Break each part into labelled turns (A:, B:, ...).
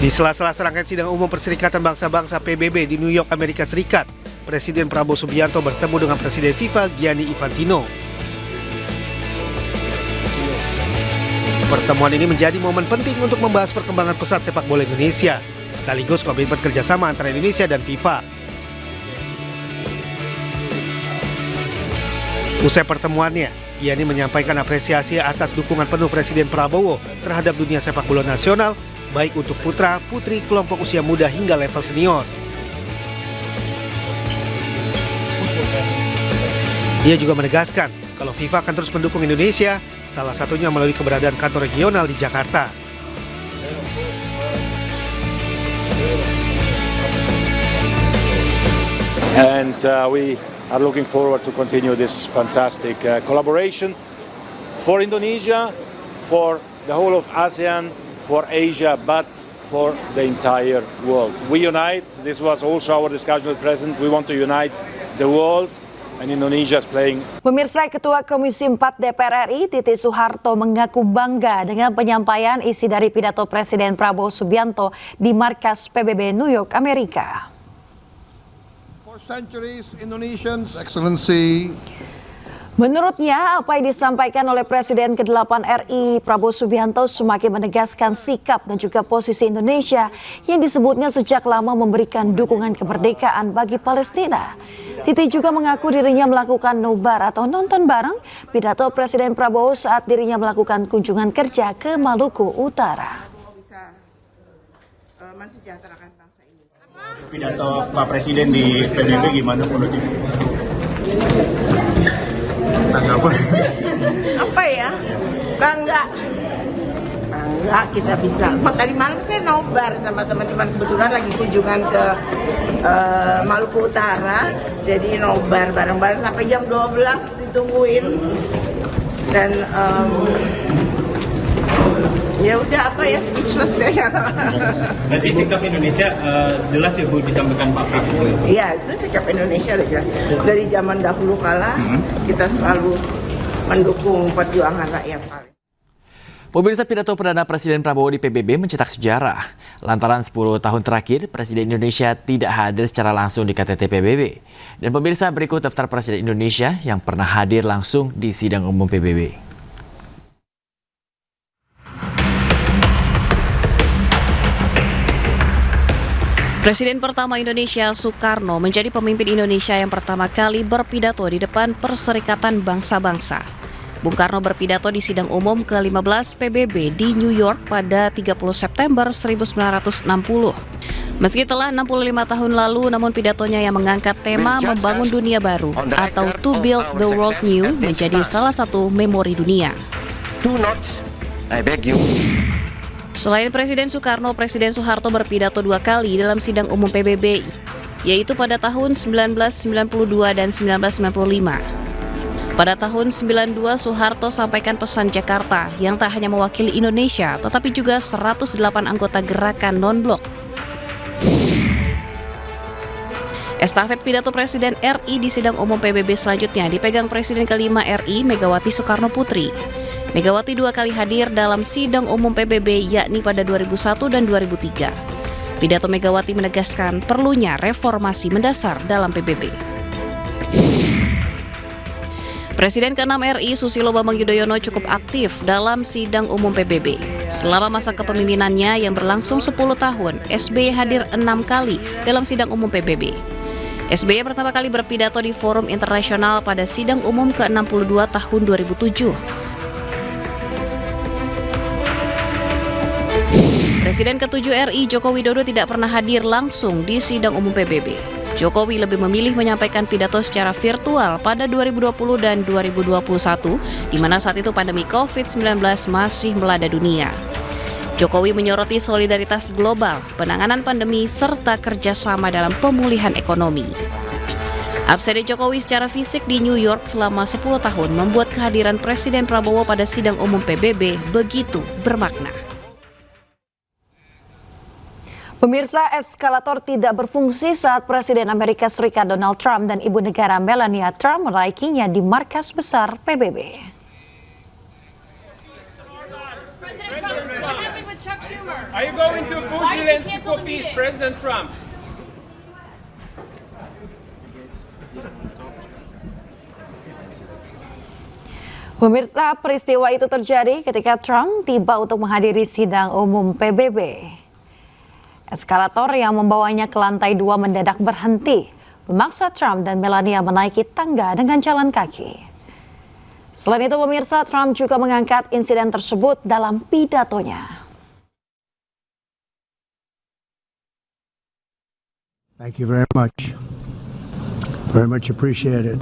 A: Di sela-sela serangkaian sidang umum Perserikatan Bangsa-Bangsa PBB di New York, Amerika Serikat, Presiden Prabowo Subianto bertemu dengan Presiden FIFA Gianni Infantino. Pertemuan ini menjadi momen penting untuk membahas perkembangan pesat sepak bola Indonesia, sekaligus komitmen kerjasama antara Indonesia dan FIFA. Usai pertemuannya, Gianni menyampaikan apresiasi atas dukungan penuh Presiden Prabowo terhadap dunia sepak bola nasional, baik untuk putra, putri, kelompok usia muda hingga level senior. Ia juga menegaskan kalau FIFA akan terus mendukung Indonesia, salah satunya melalui keberadaan kantor regional di Jakarta.
B: And we are looking forward to continue this fantastic collaboration for Indonesia, for the whole of ASEAN, for Asia, but for the entire world. We unite. This was also our discussion with the President. We want to unite the world. And Indonesia is playing.
C: Pemirsa, Ketua Komisi 4 DPR RI Titi Soeharto mengaku bangga dengan penyampaian isi dari pidato Presiden Prabowo Subianto di markas PBB New York, Amerika.
D: For centuries, Indonesians, Excellency.
C: Menurutnya, apa yang disampaikan oleh Presiden ke-8 RI Prabowo Subianto semakin menegaskan sikap dan juga posisi Indonesia yang disebutnya sejak lama memberikan dukungan kemerdekaan bagi Palestina. Titi juga mengaku dirinya melakukan nobar atau nonton bareng pidato Presiden Prabowo saat dirinya melakukan kunjungan kerja ke Maluku Utara.
E: Bisa mensejahterakan bangsa ini.
F: Pidato Pak Presiden di PBB gimana menurut Ibu?
E: Apa ya? Bangga kita bisa. Tadi malam saya nobar sama teman-teman, kebetulan lagi kunjungan ke Maluku Utara, jadi nobar bareng-bareng sampai jam 12 ditungguin. Dan ya udah apa ya, speechless deh.
F: Nanti sikap Indonesia jelas ya Bu disampaikan Pak Prabowo.
E: Iya, itu sikap Indonesia udah jelas. Dari zaman dahulu kala kita selalu mendukung perjuangan rakyat Palestina.
G: Pemirsa, pidato Perdana Presiden Prabowo di PBB mencetak sejarah. Lantaran 10 tahun terakhir, Presiden Indonesia tidak hadir secara langsung di KTT PBB. Dan pemirsa, berikut daftar Presiden Indonesia yang pernah hadir langsung di sidang umum PBB.
H: Presiden pertama Indonesia, Soekarno, menjadi pemimpin Indonesia yang pertama kali berpidato di depan Perserikatan Bangsa-Bangsa. Bung Karno berpidato di sidang umum ke-15 PBB di New York pada 30 September 1960. Meski telah 65 tahun lalu, namun pidatonya yang mengangkat tema membangun dunia baru atau To Build the World New menjadi salah satu memori dunia. Selain Presiden Soekarno, Presiden Soeharto berpidato 2 kali dalam sidang umum PBB, yaitu pada tahun 1992 dan 1995. Pada tahun 92, Soeharto sampaikan pesan Jakarta yang tak hanya mewakili Indonesia, tetapi juga 108 anggota gerakan non-blok. Estafet pidato Presiden RI di sidang umum PBB selanjutnya dipegang Presiden kelima RI, Megawati Soekarno Putri. Megawati 2 kali hadir dalam sidang umum PBB, yakni pada 2001 dan 2003. Pidato Megawati menegaskan perlunya reformasi mendasar dalam PBB. Presiden ke-6 RI, Susilo Bambang Yudhoyono, cukup aktif dalam sidang umum PBB. Selama masa kepemimpinannya yang berlangsung 10 tahun, SBY hadir 6 kali dalam sidang umum PBB. SBY pertama kali berpidato di forum internasional pada sidang umum ke-62 tahun 2007. Presiden ke-7 RI, Joko Widodo, tidak pernah hadir langsung di sidang umum PBB. Jokowi lebih memilih menyampaikan pidato secara virtual pada 2020 dan 2021, di mana saat itu pandemi COVID-19 masih melanda dunia. Jokowi menyoroti solidaritas global, penanganan pandemi, serta kerjasama dalam pemulihan ekonomi. Absennya Jokowi secara fisik di New York selama 10 tahun membuat kehadiran Presiden Prabowo pada sidang umum PBB begitu bermakna.
C: Pemirsa, eskalator tidak berfungsi saat Presiden Amerika Serikat Donald Trump dan Ibu Negara Melania Trump meraikinya di markas besar PBB.
I: Are you going to push Zelensky for peace, President Trump?
C: Pemirsa, peristiwa itu terjadi ketika Trump tiba untuk menghadiri sidang umum PBB. Eskalator yang membawanya ke lantai 2 mendadak berhenti, memaksa Trump dan Melania menaiki tangga dengan jalan kaki. Selain itu, pemirsa, Trump juga mengangkat insiden tersebut dalam pidatonya.
J: Thank you very much. Very much appreciated.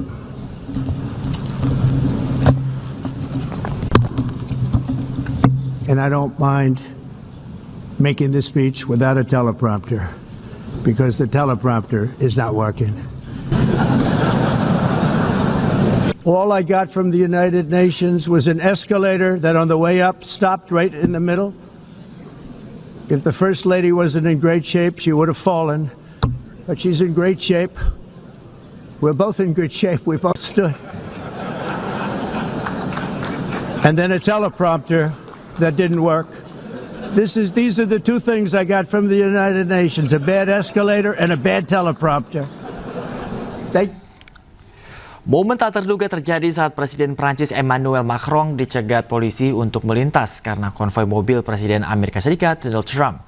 J: And I don't mind making this speech without a teleprompter, because the teleprompter is not working. All I got from the United Nations was an escalator that on the way up stopped right in the middle. If the First Lady wasn't in great shape, she would have fallen. But she's in great shape. We're both in good shape. We both stood. And then a teleprompter that didn't work. These are the two things I got from the United Nations, a bad escalator and a bad teleprompter.
G: Momen tak terduga terjadi saat Presiden Prancis Emmanuel Macron dicegat polisi untuk melintas karena konvoi mobil Presiden Amerika Serikat Donald Trump.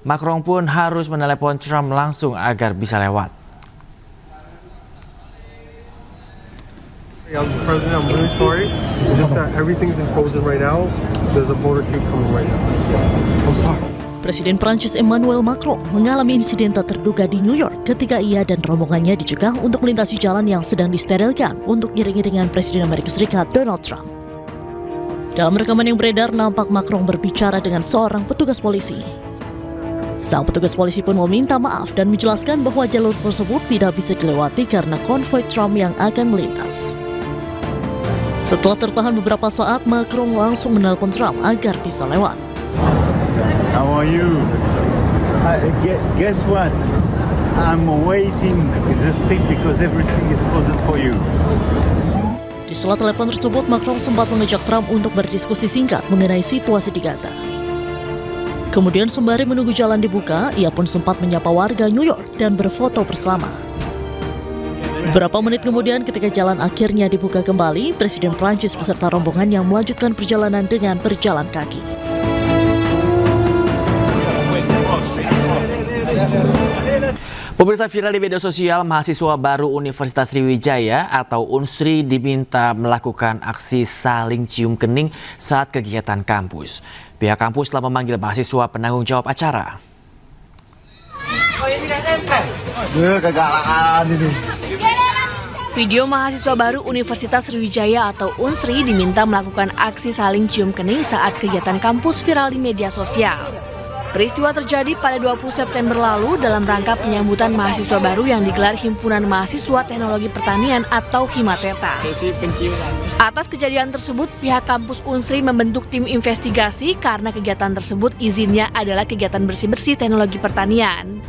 G: Macron pun harus menelepon Trump langsung agar bisa lewat.
K: President, I'm really sorry. It's just that everything's frozen right now. There's a motorcade coming right now. I'm sorry.
L: Presiden Prancis Emmanuel Macron mengalami insiden tak terduga di New York ketika ia dan rombongannya dicegah untuk melintasi jalan yang sedang disterilkan untuk iring-iringan Presiden Amerika Serikat Donald Trump. Dalam rekaman yang beredar, nampak Macron berbicara dengan seorang petugas polisi. Sang petugas polisi pun meminta maaf dan menjelaskan bahwa jalur tersebut tidak bisa dilewati karena konvoi Trump yang akan melintas. Setelah tertahan beberapa saat, Macron langsung menelpon Trump agar bisa lewat.
M: How are you? Guess what? I'm waiting the street because everything is frozen for you.
L: Di sela telepon tersebut, Macron sempat mengajak Trump untuk berdiskusi singkat mengenai situasi di Gaza. Kemudian sembari menunggu jalan dibuka, ia pun sempat menyapa warga New York dan berfoto bersama. Beberapa menit kemudian ketika jalan akhirnya dibuka kembali, Presiden Prancis beserta rombongan yang melanjutkan perjalanan dengan berjalan kaki.
G: Pemirsa, viral di media sosial, mahasiswa baru Universitas Sriwijaya atau Unsri diminta melakukan aksi saling cium kening saat kegiatan kampus. Pihak kampus telah memanggil mahasiswa penanggung jawab acara.
H: Video mahasiswa baru Universitas Sriwijaya atau Unsri diminta melakukan aksi saling cium kening saat kegiatan kampus viral di media sosial. Peristiwa terjadi pada 20 September lalu dalam rangka penyambutan mahasiswa baru yang digelar Himpunan Mahasiswa Teknologi Pertanian atau Himateta. Atas kejadian tersebut, pihak kampus Unsri membentuk tim investigasi karena kegiatan tersebut izinnya adalah kegiatan bersih-bersih teknologi pertanian.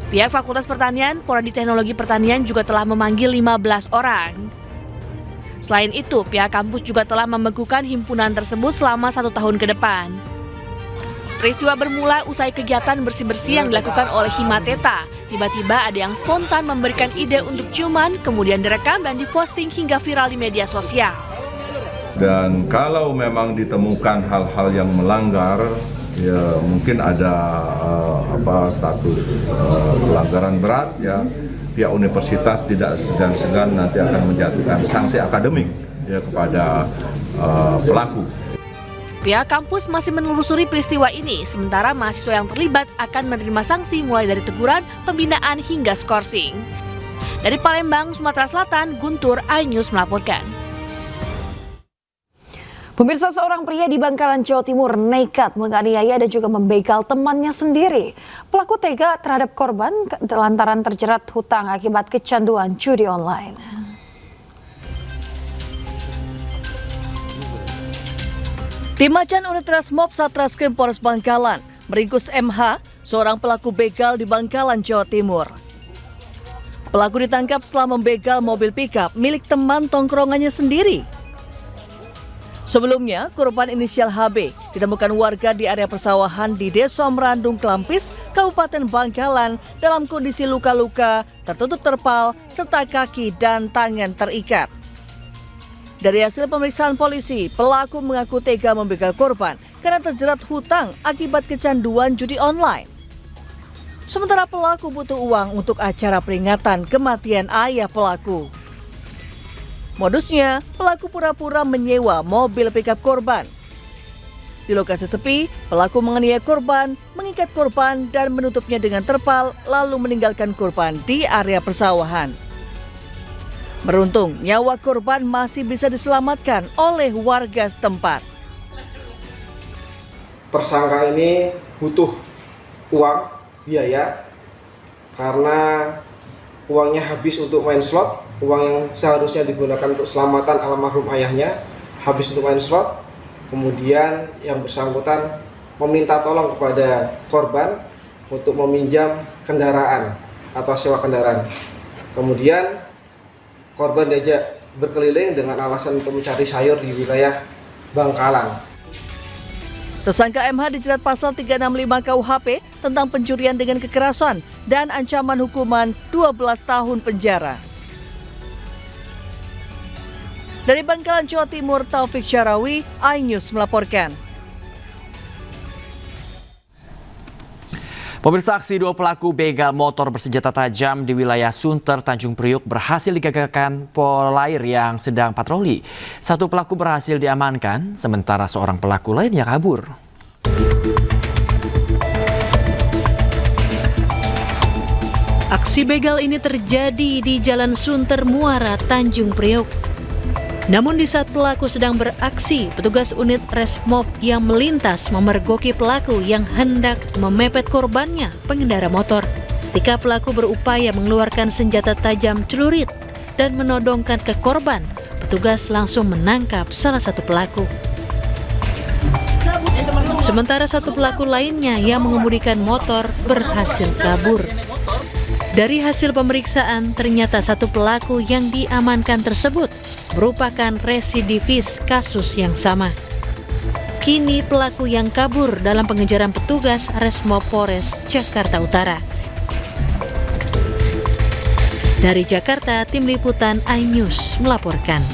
H: Pihak Fakultas Pertanian, Prodi Teknologi Pertanian juga telah memanggil 15 orang. Selain itu, pihak kampus juga telah membekukan himpunan tersebut selama 1 tahun ke depan. Peristiwa bermula usai kegiatan bersih-bersih yang dilakukan oleh Himateta. Tiba-tiba ada yang spontan memberikan ide untuk ciuman, kemudian direkam dan diposting hingga viral di media sosial.
N: Dan kalau memang ditemukan hal-hal yang melanggar, ya mungkin ada status pelanggaran berat, ya pihak universitas tidak segan-segan nanti akan menjatuhkan sanksi akademik ya kepada pelaku.
H: Pihak kampus masih menelusuri peristiwa ini, sementara mahasiswa yang terlibat akan menerima sanksi mulai dari teguran, pembinaan hingga skorsing. Dari Palembang, Sumatera Selatan, Guntur, iNews melaporkan.
C: Pemirsa, seorang pria di Bangkalan, Jawa Timur nekat menganiaya dan juga membegal temannya sendiri. Pelaku tega terhadap korban lantaran terjerat hutang akibat kecanduan judi online.
O: Tim Macan Unit Resmob Satreskrim Polres Bangkalan meringkus MH, seorang pelaku begal di Bangkalan, Jawa Timur. Pelaku ditangkap setelah membegal mobil pickup milik teman tongkrongannya sendiri. Sebelumnya, korban inisial HB ditemukan warga di area persawahan di Desa Merandung Klampis, Kabupaten Bangkalan dalam kondisi luka-luka, tertutup terpal, serta kaki dan tangan terikat. Dari hasil pemeriksaan polisi, pelaku mengaku tega membegal korban karena terjerat hutang akibat kecanduan judi online. Sementara pelaku butuh uang untuk acara peringatan kematian ayah pelaku. Modusnya, pelaku pura-pura menyewa mobil pickup korban. Di lokasi sepi, pelaku menganiaya korban, mengikat korban, dan menutupnya dengan terpal, lalu meninggalkan korban di area persawahan. Beruntung, nyawa korban masih bisa diselamatkan oleh warga setempat.
P: Tersangka ini butuh uang, biaya, karena uangnya habis untuk main slot. Uang yang seharusnya digunakan untuk selamatan almarhum ayahnya habis untuk main slot. Kemudian yang bersangkutan meminta tolong kepada korban untuk meminjam kendaraan atau sewa kendaraan. Kemudian korban diajak berkeliling dengan alasan untuk mencari sayur di wilayah Bangkalan.
O: Tersangka MH dijerat pasal 365 KUHP tentang pencurian dengan kekerasan dan ancaman hukuman 12 tahun penjara. Dari Bangkalan, Jawa Timur, Taufik Syarawi, iNews melaporkan.
G: Pemirsa, aksi dua pelaku begal motor bersenjata tajam di wilayah Sunter, Tanjung Priuk berhasil digagalkan Polair yang sedang patroli. Satu pelaku berhasil diamankan, sementara seorang pelaku lainnya kabur.
Q: Aksi begal ini terjadi di Jalan Sunter Muara, Tanjung Priuk. Namun di saat pelaku sedang beraksi, petugas unit Resmob yang melintas memergoki pelaku yang hendak memepet korbannya, pengendara motor. Ketika pelaku berupaya mengeluarkan senjata tajam celurit dan menodongkan ke korban, petugas langsung menangkap salah satu pelaku. Sementara satu pelaku lainnya yang mengemudikan motor berhasil kabur. Dari hasil pemeriksaan, ternyata satu pelaku yang diamankan tersebut merupakan residivis kasus yang sama. Kini pelaku yang kabur dalam pengejaran petugas Resmob Polres Jakarta Utara. Dari Jakarta, Tim Liputan iNews melaporkan.